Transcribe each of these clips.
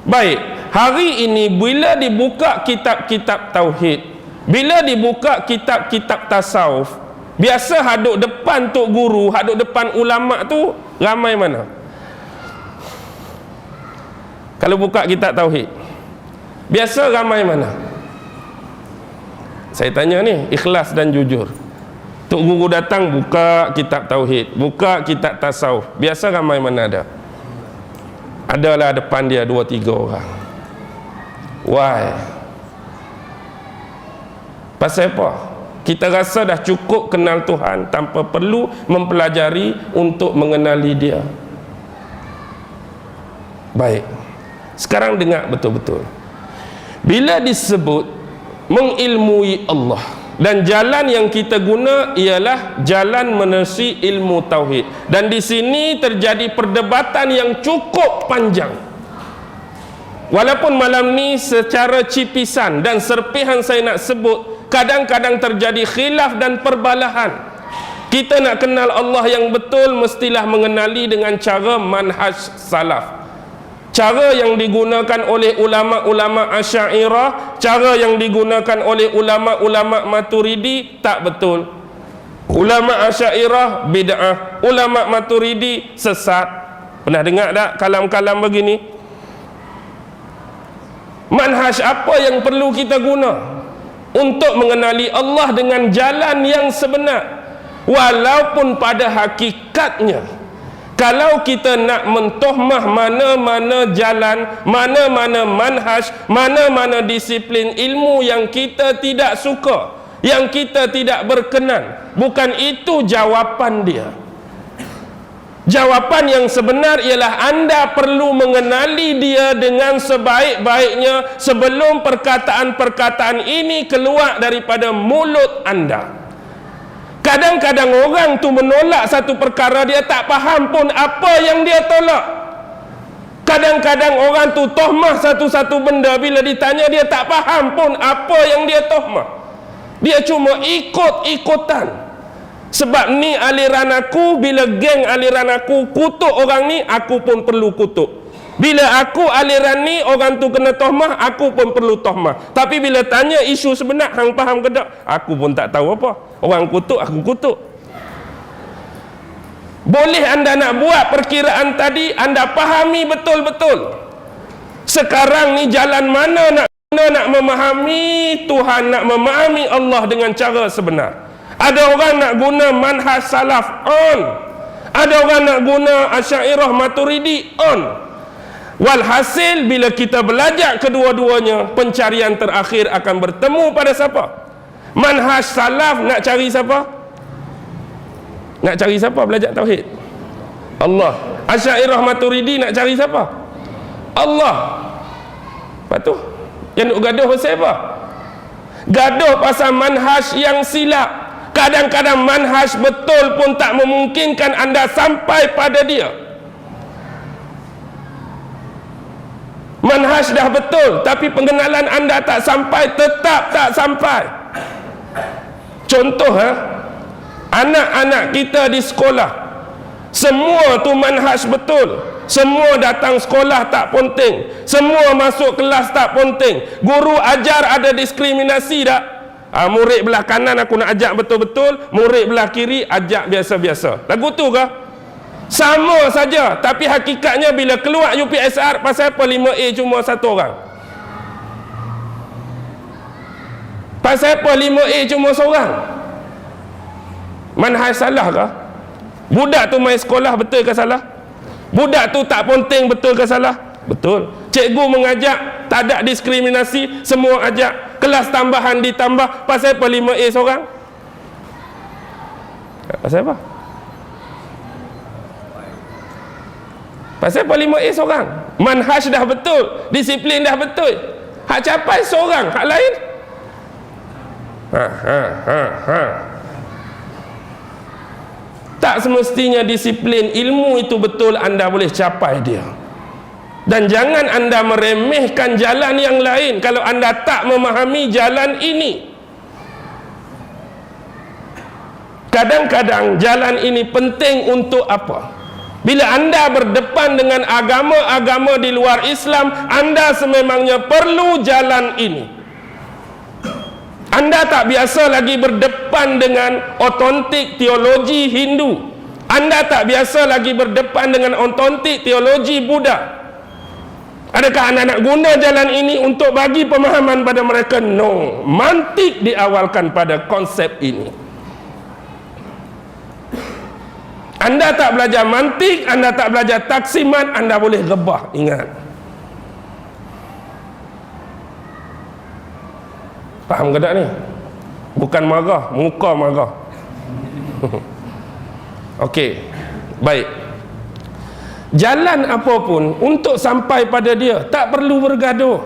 Baik, hari ini bila dibuka kitab-kitab tauhid, bila dibuka kitab-kitab tasawuf, biasa haduk depan tok guru, haduk depan ulama tu ramai mana? Kalau buka kitab tauhid, biasa ramai mana? Saya tanya ni, ikhlas dan jujur. Tok guru datang buka kitab tauhid, buka kitab tasawuf, biasa ramai mana ada? Adalah depan dia 2-3 orang. Why? Pasal apa? Kita rasa dah cukup kenal Tuhan tanpa perlu mempelajari untuk mengenali dia. Baik, sekarang dengar betul-betul. Bila disebut mengilmui Allah, dan jalan yang kita guna ialah jalan menerusi ilmu tauhid, dan di sini terjadi perdebatan yang cukup panjang. Walaupun malam ni secara cipisan dan serpihan saya nak sebut, kadang-kadang terjadi khilaf dan perbalahan. Kita nak kenal Allah yang betul, mestilah mengenali dengan cara manhaj salaf, cara yang digunakan oleh ulama-ulama Asy'ariyah, cara yang digunakan oleh ulama-ulama Maturidi tak betul. Ulama Asy'ariyah bid'ah, ulama Maturidi sesat. Pernah dengar tak kalam-kalam begini? Manhaj apa yang perlu kita guna untuk mengenali Allah dengan jalan yang sebenar? Walaupun pada hakikatnya, kalau kita nak mentohmah mana-mana jalan, mana-mana manhaj, mana-mana disiplin ilmu yang kita tidak suka, yang kita tidak berkenan, bukan itu jawapan dia. Jawapan yang sebenar ialah anda perlu mengenali dia dengan sebaik-baiknya sebelum perkataan-perkataan ini keluar daripada mulut anda. Kadang-kadang orang tu menolak satu perkara, dia tak faham pun apa yang dia tolak. Kadang-kadang orang tu tohmah satu-satu benda, bila ditanya dia tak faham pun apa yang dia tohmah. Dia cuma ikut-ikutan. Sebab ni aliran aku, bila geng aliran aku kutuk orang ni, aku pun perlu kutuk. Bila aku aliran ni, orang tu kena tohmah, aku pun perlu tohmah. Tapi bila tanya isu sebenar, hang faham ke tak? Aku pun tak tahu apa. Orang kutuk, aku kutuk. Boleh anda nak buat perkiraan tadi, anda fahami betul-betul. Sekarang ni jalan mana nak memahami Tuhan, nak memahami Allah dengan cara sebenar? Ada orang nak guna manhaj salaf, on. Ada orang nak guna Asy'ariyah Maturidi, on. Walhasil bila kita belajar kedua-duanya, pencarian terakhir akan bertemu pada siapa? Manhaj salaf nak cari siapa? Nak cari siapa belajar tauhid? Allah. Asy'ariyah Maturidi nak cari siapa? Allah. Lepas tu yang nak gaduh pasal apa? Gaduh pasal manhaj yang silap. Kadang-kadang manhaj betul pun tak memungkinkan anda sampai pada dia. Manhaj dah betul, tapi pengenalan anda tak sampai, tetap tak sampai. Contoh, anak-anak kita di sekolah, semua tu manhaj betul, semua datang sekolah tak penting, semua masuk kelas tak penting, guru ajar ada diskriminasi tak? Murid belah kanan aku nak ajak betul-betul, murid belah kiri ajak biasa-biasa. Lagu tu ke? Sama saja. Tapi hakikatnya bila keluar UPSR, pasal apa 5A cuma satu orang? Pasal apa 5A cuma seorang? Manhaj salah ke? Budak tu main sekolah, betul ke salah? Budak tu tak penting, betul ke salah? Betul. Cikgu mengajak, tak ada diskriminasi, semua ajak. Kelas tambahan ditambah, pasal apa 5A seorang? Pasal apa? Pasal apa 5A seorang? Manhaj dah betul, disiplin dah betul, hak capai seorang, hak lain tak semestinya disiplin ilmu itu betul anda boleh capai dia. Dan jangan anda meremehkan jalan yang lain kalau anda tak memahami jalan ini. Kadang-kadang jalan ini penting untuk apa? Bila anda berdepan dengan agama-agama di luar Islam, anda sememangnya perlu jalan ini. Anda tak biasa lagi berdepan dengan otentik teologi Hindu. Anda tak biasa lagi berdepan dengan otentik teologi Buddha. Adakah anda nak guna jalan ini untuk bagi pemahaman pada mereka? No. Mantik diawalkan pada konsep ini. Anda tak belajar mantik, anda tak belajar taksimat, anda boleh rebah. Ingat. Faham ke tak ni? Bukan marah, muka marah. Okey, baik. Jalan apapun untuk sampai pada dia, tak perlu bergaduh.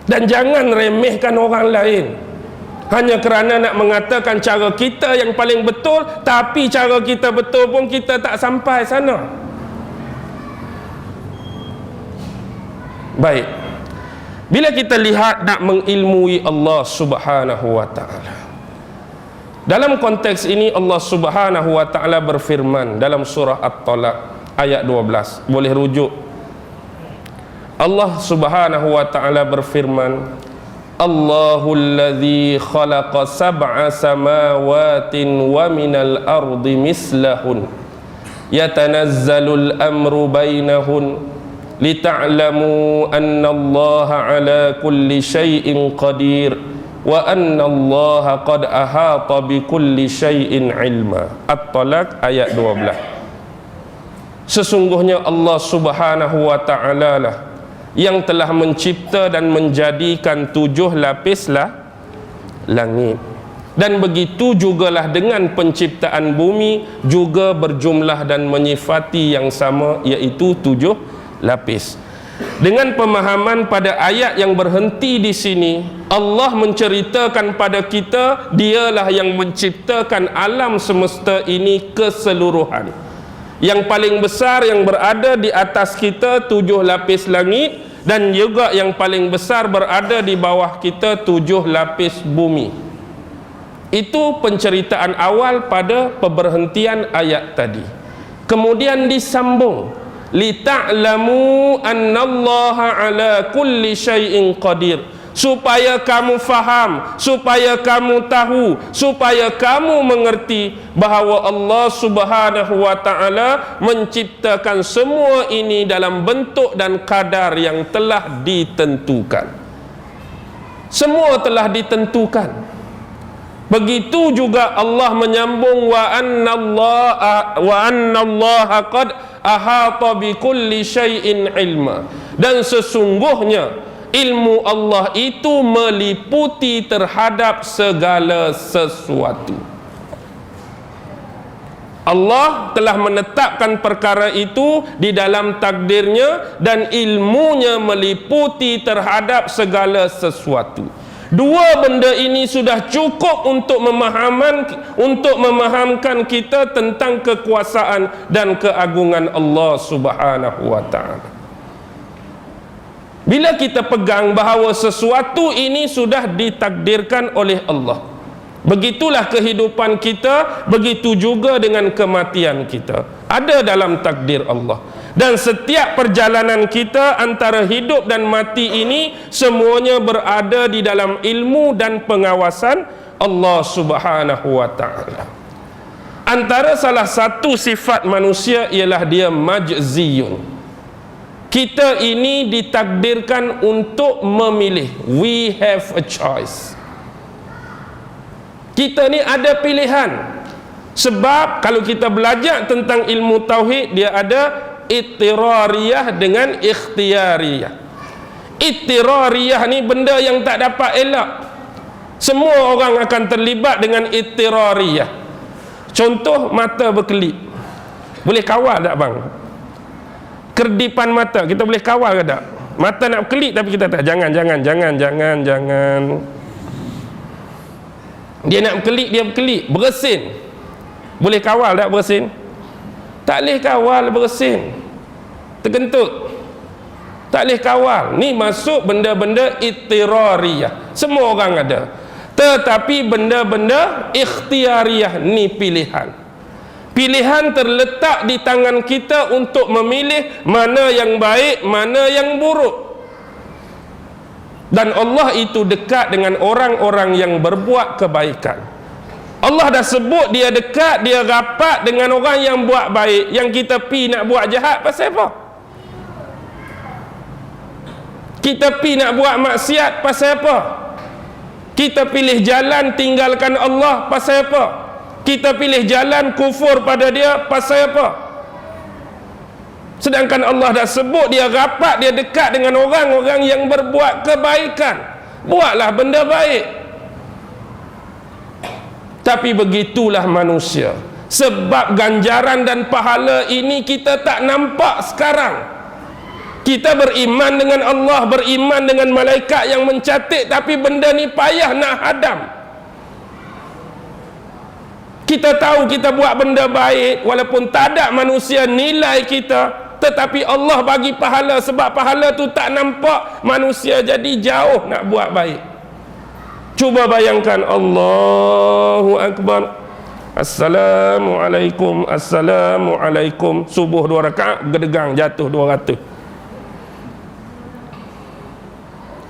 Dan jangan remehkan orang lain hanya kerana nak mengatakan cara kita yang paling betul, tapi cara kita betul pun kita tak sampai sana. Baik. Bila kita lihat nak mengilmui Allah Subhanahu wa ta'ala, dalam konteks ini Allah Subhanahu wa ta'ala berfirman dalam surah At-Talaq ayat 12. Boleh rujuk. Allah Subhanahu wa ta'ala berfirman, Allahul ladzi khalaqa sab'a samawatin wa minal ardi mislahun yatanazzalul amru bainahun lita'lamu anna Allah ala kulli syai'in qadir wa anna Allah qad ahata bi kulli syai'in ilma. At-Talaq ayat 12. Sesungguhnya Allah Subhanahu wa ta'ala lah yang telah mencipta dan menjadikan 7 lapislah langit, dan begitu jugalah dengan penciptaan bumi juga berjumlah dan menyifati yang sama, iaitu 7 lapis. Dengan pemahaman pada ayat yang berhenti di sini, Allah menceritakan pada kita dialah yang menciptakan alam semesta ini keseluruhan. Yang paling besar yang berada di atas kita 7 lapis langit, dan juga yang paling besar berada di bawah kita 7 lapis bumi. Itu penceritaan awal pada pemberhentian ayat tadi. Kemudian disambung, lita'lamu annallaha ala kulli syai'in qadir, supaya kamu faham, supaya kamu tahu, supaya kamu mengerti bahawa Allah Subhanahu wa ta'ala menciptakan semua ini dalam bentuk dan kadar yang telah ditentukan. Semua telah ditentukan. Begitu juga Allah menyambung wa annallaha qad ahata bi kulli syai'in ilma, dan sesungguhnya ilmu Allah itu meliputi terhadap segala sesuatu. Allah telah menetapkan perkara itu di dalam takdirnya, dan ilmunya meliputi terhadap segala sesuatu. Dua benda ini sudah cukup untuk memahamkan kita tentang kekuasaan dan keagungan Allah Subhanahu wa ta'ala. Bila kita pegang bahawa sesuatu ini sudah ditakdirkan oleh Allah, begitulah kehidupan kita, begitu juga dengan kematian kita, ada dalam takdir Allah. Dan setiap perjalanan kita antara hidup dan mati ini semuanya berada di dalam ilmu dan pengawasan Allah Subhanahu wa ta'ala. Antara salah satu sifat manusia ialah dia majziyun. Kita ini ditakdirkan untuk memilih. We have a choice. Kita ni ada pilihan. Sebab kalau kita belajar tentang ilmu tauhid, dia ada ittirariyah dengan ikhtiyariyah. Ittirariyah ni benda yang tak dapat elak. Semua orang akan terlibat dengan ittirariyah. Contoh, mata berkelip. Boleh kawal tak bang? Kerdipan mata kita boleh kawal ke tak? Mata nak berkelip tapi kita tak. Jangan. Dia nak berkelip, dia berkelip. Bersin. Boleh kawal tak bersin? Tak boleh kawal bersin. Terkentut. Tak boleh kawal. Ni masuk benda-benda ittirariyah. Semua orang ada. Tetapi benda-benda ikhtiyariyah ni pilihan. Pilihan terletak di tangan kita untuk memilih mana yang baik, mana yang buruk. Dan Allah itu dekat dengan orang-orang yang berbuat kebaikan. Allah dah sebut dia dekat, dia rapat dengan orang yang buat baik. Yang kita pi nak buat jahat pasal apa? Kita pi nak buat maksiat pasal apa? Kita pilih jalan tinggalkan Allah pasal apa? Kita pilih jalan kufur pada dia pasal apa? Sedangkan Allah dah sebut dia rapat, dia dekat dengan orang-orang yang berbuat kebaikan. Buatlah benda baik. Tapi begitulah manusia. Sebab ganjaran dan pahala ini kita tak nampak sekarang. Kita beriman dengan Allah, beriman dengan malaikat yang mencatat, tapi benda ni payah nak hadam. Kita tahu kita buat benda baik, walaupun tak ada manusia nilai kita, tetapi Allah bagi pahala. Sebab pahala tu tak nampak, manusia jadi jauh nak buat baik. Cuba bayangkan, Allahu Akbar, Assalamualaikum, Assalamualaikum, subuh 2 rakaat, gedegang jatuh 200.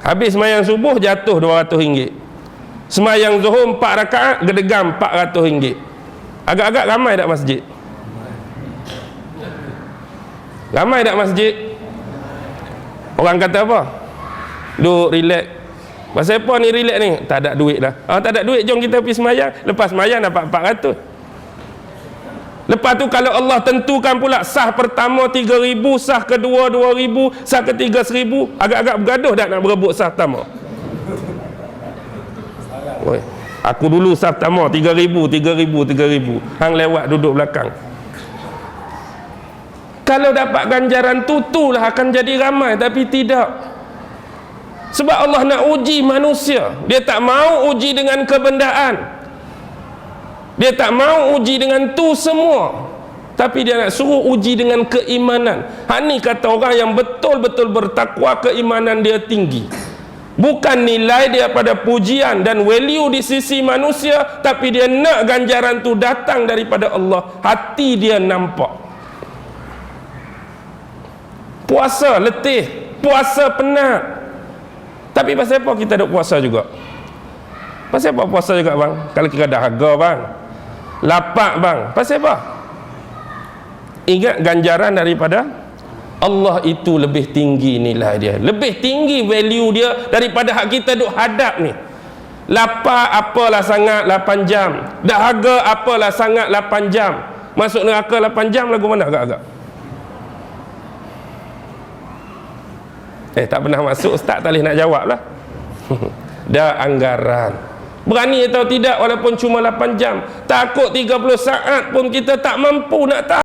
Habis semayang subuh jatuh RM200. Semayang zuhur 4 rakaat, gedegang RM400. Agak-agak ramai tak masjid? Ramai tak masjid? Orang kata apa? Duk relax. Pasal apa ni relax ni? Tak ada duit dah. Tak ada duit, jom kita pergi semayang. Lepas semayang dapat 400. Lepas tu kalau Allah tentukan pula sah pertama 3,000, sah kedua 2,000, sah ketiga 1,000, agak-agak bergaduh tak nak berebut sah pertama? Oi, aku dulu sah pertama 3,000. Hang lewat duduk belakang. Kalau dapat ganjaran tu, itulah akan jadi ramai. Tapi tidak. Sebab Allah nak uji manusia. Dia tak mau uji dengan kebendaan. Dia tak mau uji dengan tu semua. Tapi dia nak suruh uji dengan keimanan. Ni kata orang yang betul-betul bertakwa, keimanan dia tinggi. Bukan nilai dia pada pujian dan value di sisi manusia, tapi dia nak ganjaran tu datang daripada Allah. Hati dia nampak. Puasa letih, puasa penat. Tapi pasal apa kita duk puasa juga? Pasal apa puasa juga bang? Kalau kira dahaga bang, lapak bang, pasal apa? Ingat ganjaran daripada Allah itu lebih tinggi nilai dia, lebih tinggi value dia daripada hak kita duk hadap ni. Lapak apalah sangat 8 jam, dahaga apalah sangat 8 jam, masuk neraka 8 jam lagu mana agak-agak? Tak pernah masuk, ustaz tak boleh nak jawab lah. Dah anggaran. Berani atau tidak walaupun cuma 8 jam. Takut 30 saat pun kita tak mampu nak tahan.